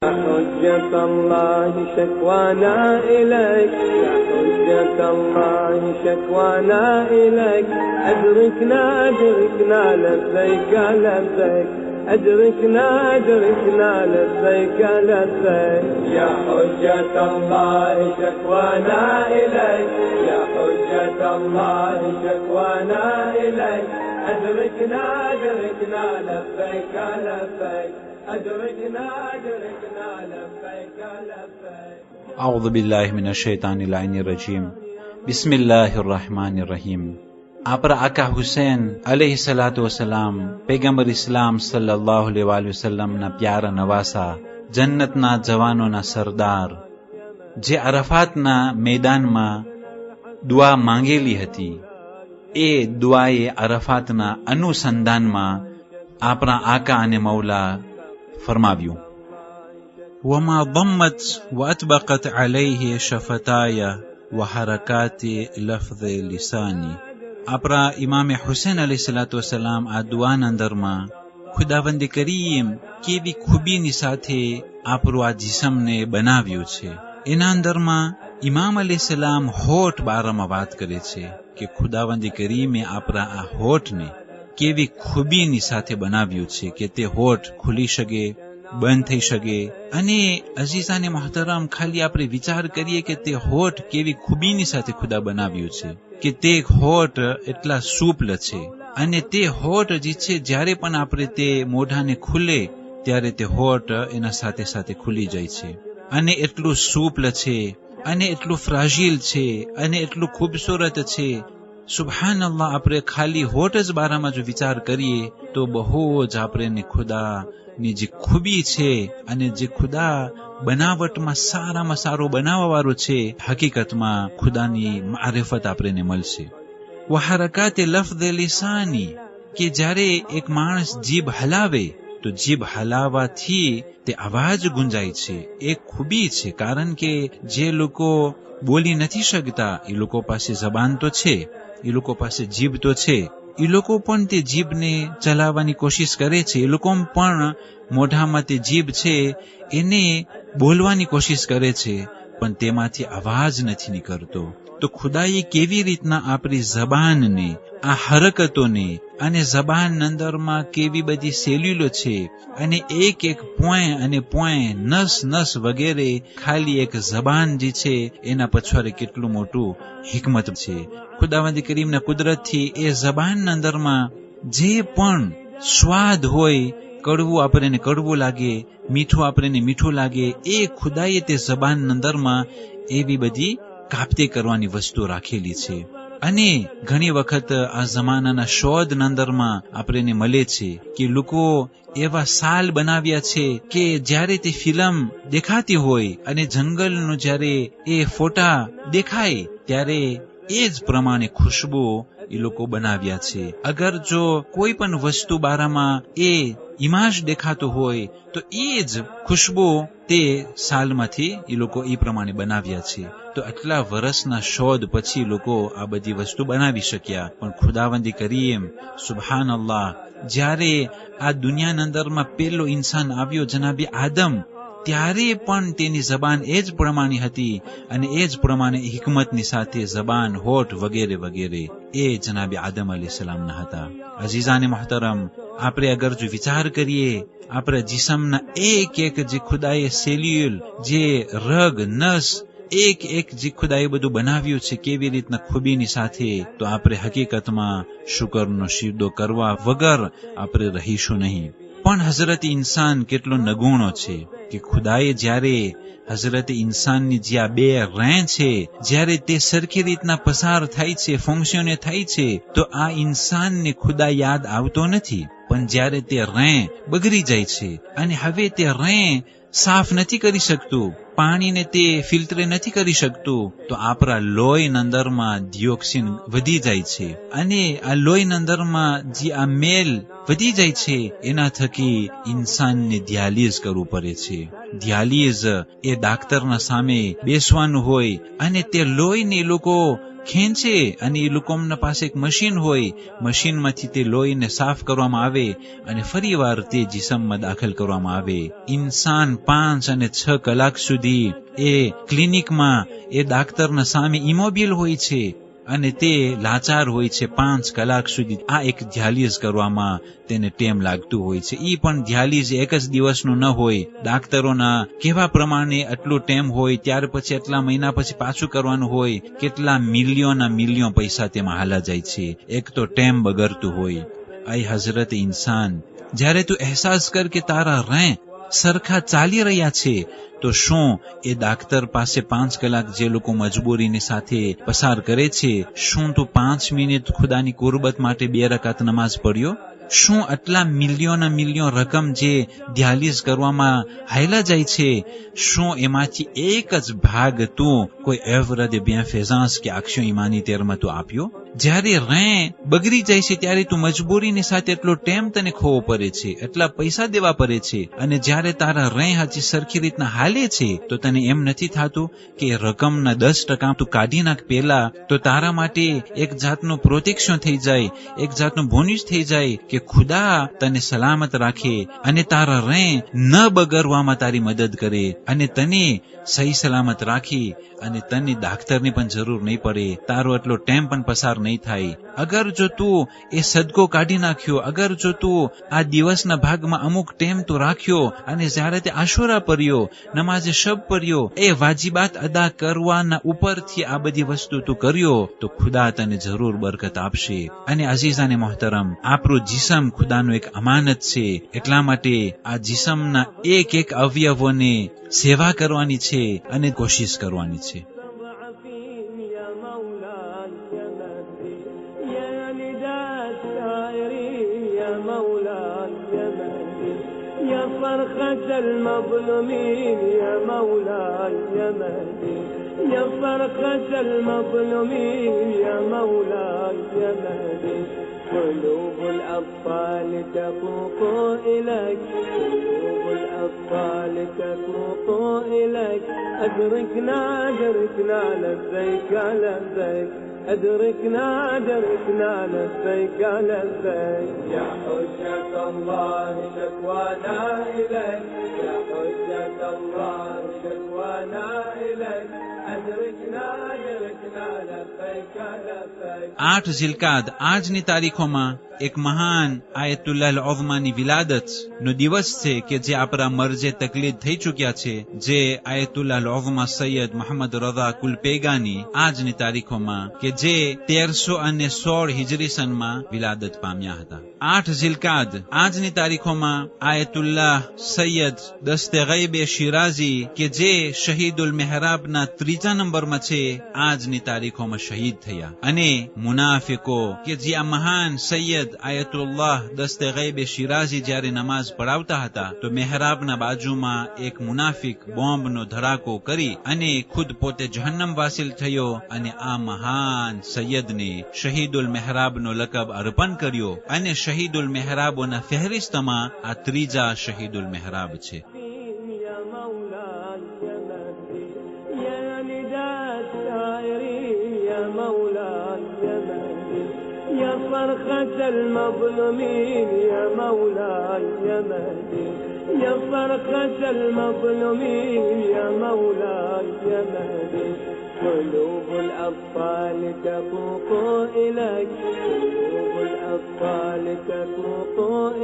حجة الله شكوانا إليك، يا حجة الله شكوانا إليك، أدركنا أدركنا لبيك لبيك، أدركنا أدركنا لبيك لبيك، يا حجة الله شكوانا إليك، يا حجة الله شكوانا إليك، أدركنا أدركنا لبيك لبيك، أدركنا أدركنا لبيك لبيك. أعوذ بالله من الشيطان اللعين الرجيم. بسم الله الرحمن الرحيم. આપણા આકા હુસૈન અલૈહિ સલાતુ વસલામ પૈગંબર ઇસ્લામ સલ્લલ્લાહુ અલૈહિ વસલ્લમના પ્યારા નવાસા, જન્નતના જવાનોના સરદાર, જે અરફાતના મેદાનમાં દુઆ માંગેલી હતી, એ દુઆએ અરફાતના અનુસંધાનમાં આપણા આકા અને મૌલા ફરમાવ્યું, وما ضمت وأطبقت عليه شفتاي وحركات لفظ لساني. આપણા ઇમામે હુસૈન અલૈહિસ્સલાતુ વસલામ આ દુઆના અંદરમાં ખુદાવંદ કરીમ કેવી ખૂબીની સાથે આપણું આ જિસ્મને બનાવ્યું છે. એના અંદરમાં ઇમામ અલૈહિસ્સલામ હોઠ બારામાં વાત કરે છે કે ખુદાવંદ કરીમે આપણા આ હોઠને કેવી ખૂબીની સાથે બનાવ્યું છે કે તે હોઠ ખુલી શકે, બંધ થઈ શકે. અને અઝીઝાને મહોતરમ, ખાલી આપણે વિચાર કરીએ કે તે હોઠ કેવી ખૂબીની સાથે ખુદા બનાવ્યું છે કે તે હોઠ એટલા સૂપલ છે, અને તે હોઠ જે છે જ્યારે પણ આપણે તે મોઢાને ખુલે ત્યારે તે હોઠ એના સાથે સાથે ખુલી જાય છે, અને એટલું સૂપલ છે, અને એટલું ફ્રાજીલ છે, અને એટલું ખૂબસૂરત છે. સુબહાનલ્લાહ, આપણે ખાલી હોઠ જ બારામાં જો વિચાર કરીએ તો બહુ જ આપણે ખુદા ની જે ખૂબી છે અને જે ખુદા બનાવટમાં સારામાં સારો બનાવવા વાળો છે, હકીકતમાં ખુદાની મારિફત આપણને મળશે. વહરકાતે લફ્ઝ લિસાની, કે જ્યારે એક માણસ જીભ હલાવે તો જીભ હલાવવાથી તે અવાજ ગુંજાય છે. એક ખૂબી છે, કારણ કે જે લોકો બોલી નથી શકતા એ લોકો પાસે જબાન તો છે, એ લોકો પાસે જીભ તો છે, એ લોકો પણ તે જીભને ચલાવવાની કોશિશ કરે છે, એ લોકો પણ મોઢામાં તે જીભ છે એને બોલવાની કોશિશ કરે છે, પણ તેમાંથી અવાજ નથી નીકળતો. તો ખુદાએ કેવી રીતના આપણી જબાનને, આ હરકતોને, અને જબાન અંદરમાં કેવી બધી સેલ્યુલો છે, અને એક એક પોઈન્ટ અને પોઈન્ટ, નસ નસ વગેરે, ખાલી એક જબાન જે છે એના પછવાડે કેટલું મોટું હિકમત છે. ખુદાવંદ કરીમના કુદરતથી એ જબાન અંદરમાં જે પણ સ્વાદ હોય, કડવું આપણને કડવું લાગે, મીઠું આપણને મીઠું લાગે, એ ખુદાએ તે જબાન અંદરમાં એવી બધી કાપતે કરવાની વસ્તુ રાખેલી છે. અને ઘણી વખત આ જમાનાના શોધ અંદરમાં આપણને મળે છે કે લોકો એવા સાલ બનાવ્યા છે કે જ્યારે તે ફિલ્મ દેખાતી હોય અને જંગલનું જ્યારે એ ફોટા દેખાય ત્યારે એ જ પ્રમાણે ખુશ્બુ એ લોકો બનાવ્યા છે. અગર જો કોઈ પણ વસ્તુ બારામાં એ ઇમાજ દેખાતો હોય તો એ જ ખુશ્બુ તે સાલમાંથી એ લોકો એ પ્રમાણે બનાવ્યા છે. તો આટલા વર્ષના શોધ પછી લોકો આ બધી વસ્તુ બનાવી શક્યા. પણ ખુદાવંદી કરીમ સુબહાનલ્લાહ, જ્યારે આ દુનિયાના અંદરમાં પહેલો ઇન્સાન આવ્યો, જનાબી આદમ, ત્યારે પણ તેની જબાન એ જ પ્રમાણે હતી, અને એ જ પ્રમાણે હિકમતની સાથે જબાન, હોઠ વગેરે વગેરે એ જનાબી આદમ અલૈહિસ્સલામના હતા. અઝીઝાને મહોતરમ, આપણે અગર જો વિચાર કરીએ આપણા જિસ્મના એક એક જે ખુદાએ સેલ્યુલ, જે રગ, નસ, એક એક જે ખુદાએ બધું બનાવ્યું છે કેવી રીતના ખૂબીની સાથે, તો આપણે હકીકતમાં શુકરનો સિજદો કરવા વગર આપણે રહીશું નહીં. પણ હઝરત ઇન્સાન કેટલો નગુણો છે કે ખુદાએ જ્યારે હઝરત ઇન્સાનની જે આ બે રેં છે, જ્યારે તે સરખી રીતના પસાર થાય છે, ફંક્શને થાય છે, તો આ ઇન્સાનને ખુદા યાદ આવતો નથી. પણ જ્યારે તે રેં બગડી જાય છે અને હવે તે રેં સાફ નથી કરી શકતું, પાણીને તે ફિલ્ટર નથી કરી શકતું, તો આપણા લોહીના અંદરમાં ડિયોક્સિન વધી જાય છે, અને આ લોહીના અંદરમાં જે આ મેલ વધી જાય છે, એના થકી ઇન્સાનને ડિયાલિઝ કરવું પડે છે. ડિયાલિઝ એ ડાક્ટરના સામે બેસવાનું હોય, અને તે લોહીને લોકો ખેંચે અને એ લોકોના પાસે એક મશીન હોય, મશીનમાંથી તે લોહીને સાફ કરવામાં આવે અને ફરીવાર તે જિસ્મમાં દાખલ કરવામાં આવે. ઇન્સાન 5 અને 6 કલાક સુધી એ ક્લિનિકમાં એ ડાક્ટરના સામે ઇમોબિલ હોય છે અને તે લાચાર હોય છે 5 કલાક સુધી. આ એક ડાયાલિઝ કરવામાં તેને ટાઈમ લાગતું હોય છે. ઈ પણ ડાયાલિઝ એક જ દિવસનું ન હોય. ડાક્ટરોના કેવા પ્રમાણે આટલું ટાઈમ હોય, ત્યાર પછી એટલા મહિના પછી પાછું કરવાનું હોય. કેટલા મિલિયન પૈસા તેમાં હાલા જાય છે. એક તો ટાઈમ બગડતું હોય. આઈ હઝરત ઇન્સાન, જ્યારે તું અહેસાસ કર કે તારા રેં સરખા ચાલી રહ્યા છે, તો શું એ ડાક્ટર પાસે 5 કલાક જે લોકો મજબૂરીની સાથે પસાર કરે છે, શું તું 5 મિનિટ ખુદાની કુરબત માટે 2 રકાત નમાઝ પડ્યો? શું આટલા મિલિયન રકમ જે ડાયાલિઝ કરવામાં હાયલા જાય છે, શું એમાંથી એક જ ભાગ તું કોઈ એવર દે બિનફેઝાન્સ કે આક્ષો ઈમાની તેરમાં તું આપ્યો? જ્યારે રેં બગડી જાય છે ત્યારે તું મજબૂરીની સાથે એટલો ટાઈમ તને ખોવો પડે છે, એટલા પૈસા દેવા પડે છે, અને જ્યારે તારા રેં હજી સરખી રીતના હાલે છે તો તને એમ નથી થતું કે રકમના 10% તું કાઢી નાખ પહેલા, તો તારા માટે એક જાતનું પ્રોટેક્શન થઈ જાય, એક જાતનું બોનસ થઈ જાય કે ખુદા તને સલામત રાખે અને તારા રેં ન બગડવામાં તારી મદદ કરે અને તને સહી સલામત રાખી અને તને ડાક્ટરની પણ જરૂર નહીં પડે, તારો એટલો ટાઈમ પણ પસાર નહીં થાય. અગર જો તું એ સદકો કાઢી નાખ્યો, અગર જો તું આ દિવસના ભાગમાં અમુક ટાઈમ તું રાખ્યો અને જ્યારે તે આશુરા પડ્યો, નમાઝે શબ પડ્યો, એ વાજિબાત અદા કરવાના ઉપરથી આ બધી વસ્તુ તું કર્યો, તો ખુદા તને જરૂર બરકત આપશે. અને અઝીઝાને મોહતરમ, આપણું જિસ્મ ખુદાનું એક અમાનત છે. એટલા માટે આ જિસ્મના એક અવયવોને સેવા કરવાની છે અને કોશિશ કરવાની છે. فرخة المظلومين يا مولاي يا مهدي، يا فرخة المظلومين يا مولاي يا مهدي. قلوب الأطفال تفوق إليك، قلوب الأطفال تفوق إليك. أدركنا أدركنا لبيك لبيك، أدركنا أدركنا لبيك لبيك. يا حجة الله شكوانا إليك، يا حجة الله شكوانا إليك. أدركنا أدركنا لبيك لبيك. 8 ઝિલકાદ આજની તારીખોમાં એક મહાન આયતુલ્લાહ અલ-ઉઝમાની વિલાદત નો દિવસ છે કે જે આપણા મરજે તકલીદ થઈ ચૂક્યા છે, જે આયતુલ્લાહ અલ-ઉઝમા સૈયદ મોહમ્મદ રઝા કુલપેગાની આજની તારીખોમાં કે જે 1316 હિજરી સનમાં વિલાદત પામ્યા હતા. 8 ઝિલકાદ આજની તારીખોમાં આયતુલ્લાહ સૈયદ દસ્તે ગૈબ શિરાઝી કે જે શહીદુલ મહેરાબના 3જા નંબરમાં છે, આજની તારીખોમાં શહીદ થયા. અને મુનાફિકો કે જે આ મહાન સૈયદ આયતુલ્લાહ દસ્તે ગૈબ શિરાઝી જ્યારે નમાઝ પઢાવતા હતા, તો મહેરાબના બાજુમાં એક મુનાફિક બોમ્બનો ધડાકો કરી અને ખુદ પોતે જહન્નમ વાસિલ થયો અને આ મહાન સૈયદને શહીદુલ મહેરાબનો લકબ અર્પણ કર્યો. અને શહીદુલ મહેરાબોના ફહેરિસ્તમાં આ 3જા શહીદુલ મહેરાબ છે. فرخة المظلومين يا مولاي يا مهدي، يا فرخة المظلومين يا مولاي يا مهدي. قلوب الأطفال تفوق إليك، قلوب الأطفال تفوق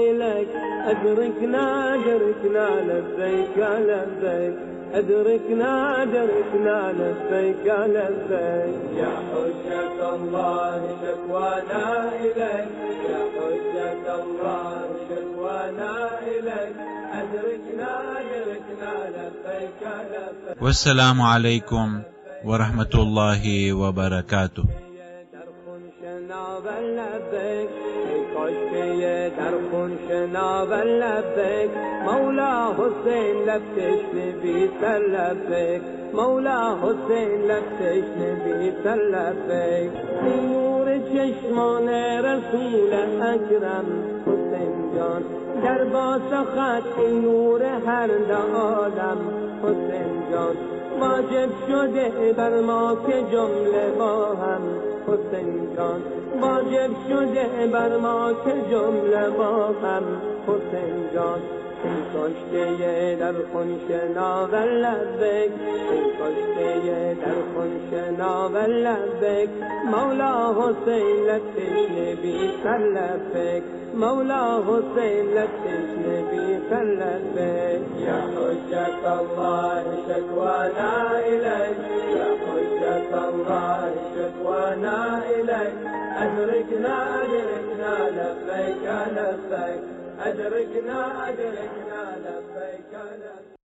إليك. أدركنا أدركنا لبيك لبيك، أدركنا أدركنا لبيك لبيك. يا حجة الله شكوانا إليك، يا حجة الله شكوانا إليك. أدركنا أدركنا لبيك لبيك. والسلام عليكم ورحمة الله وبركاته. درخون شناب لبيك مولا حسين لبتشني بيت لبيك، مولا حسين لبتشني بيت لبيك. نور چشمان رسول اکرم حسین جان، در با سخت نور هر دو عالم حسین جان واجب شده بر ما که جمله با هم حسین جان واجب شده بر ما که جمله با هم حسین جان ای کاشته در خون شناور لبک ای کاشته در خون شناور لبک مولا حسین لبتشنه بی سر لبک مولا حسین لبتشنه بی سر لبک یا حجت الله شکوانا الیک یا حجت الله شکوانا الیک ادرکنا ادرکنا لبیک لبیک أدركنا أدركنا لبيك لبيك